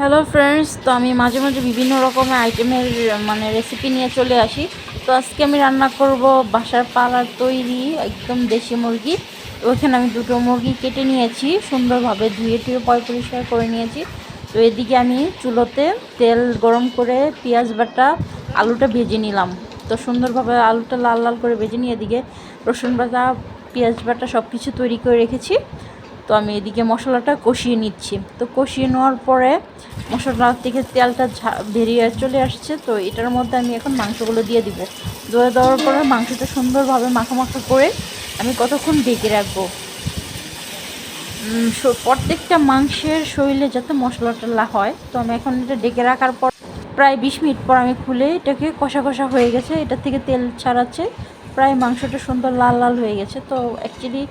Hello friends, তো আমি মাঝে মাঝে বিভিন্ন রকমের আইটেমের রেসিপি নিয়ে চলে আসি। তো আজকে আমি রান্না করব বাসার পাড়ার তৈরি একদম দেশি মুরগি। তো ওখানে আমি দুটো মুরগি কেটে নিয়েছি, সুন্দরভাবে ধুয়ে টুয়ে পরিষ্কার করে নিয়েছি। তো এদিকে আমি চুলোতে তেল গরম করে পেঁয়াজ বাটা আলুটা ভেজে নিলাম। তো সুন্দরভাবে আলুটা লাল লাল করে ভেজে নিয়ে এদিকে রসুন বাটা পেঁয়াজ বাটা সব কিছু তৈরি করে রেখেছি। তো আমি এদিকে মশলাটা কষিয়ে নিচ্ছি। তো কষিয়ে নেওয়ার পরে মশলা থেকে তেলটা বেরিয়ে চলে আসছে। তো এটার মধ্যে আমি এখন মাংসগুলো দিয়ে দিব। দেওয়ার পরে মাংসটা সুন্দরভাবে মাখা করে আমি কতক্ষণ ঢেকে রাখবো। প্রত্যেকটা মাংসের শরীরে যাতে মশলাটা হয়। তো আমি এখন এটা ঢেকে রাখার পর প্রায় 20 মিনিট পর আমি খুলে এটাকে কষা কষা হয়ে গেছে, এটা থেকে তেল ছাড়াচ্ছে, প্রায় মাংসটা সুন্দর লাল লাল হয়ে গেছে। তো অ্যাকচুয়ালি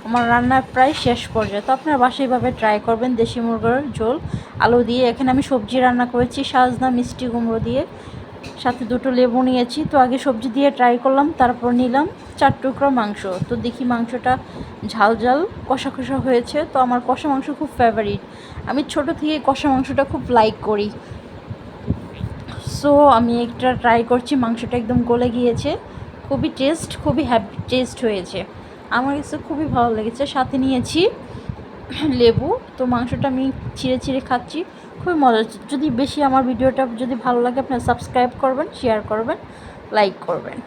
আমার রান্নার প্রায় শেষ পর্যায়ে। তো আপনারা বাসায় এইভাবে ট্রাই করবেন দেশি মুরগির ঝোল আলু দিয়ে। এখানে আমি সবজি রান্না করেছি সাজনা মিষ্টি কুমড়ো দিয়ে, সাথে দুটো লেবু নিয়েছি। তো আগে সবজি দিয়ে ট্রাই করলাম, তারপর নিলাম 4 টুকরো মাংস। তো দেখি মাংসটা ঝাল ঝাল কষা কষা হয়েছে। তো আমার কষা মাংস খুব ফেভারিট, আমি ছোটো থেকে কষা মাংসটা খুব লাইক করি। সো আমি একটা ট্রাই করছি, মাংসটা একদম গলে গিয়েছে, খুবই হ্যাপি টেস্ট হয়েছে, আমার কাছে খুবই ভালো লেগেছে। সাথে নিয়েছি লেবু। তো মাংসটা আমি ছিঁড়ে ছিঁড়ে খাচ্ছি, খুবই মজা হচ্ছে। যদি বেশি আমার ভিডিওটা যদি ভালো লাগে আপনারা সাবস্ক্রাইব করবেন, শেয়ার করবেন, লাইক করবেন।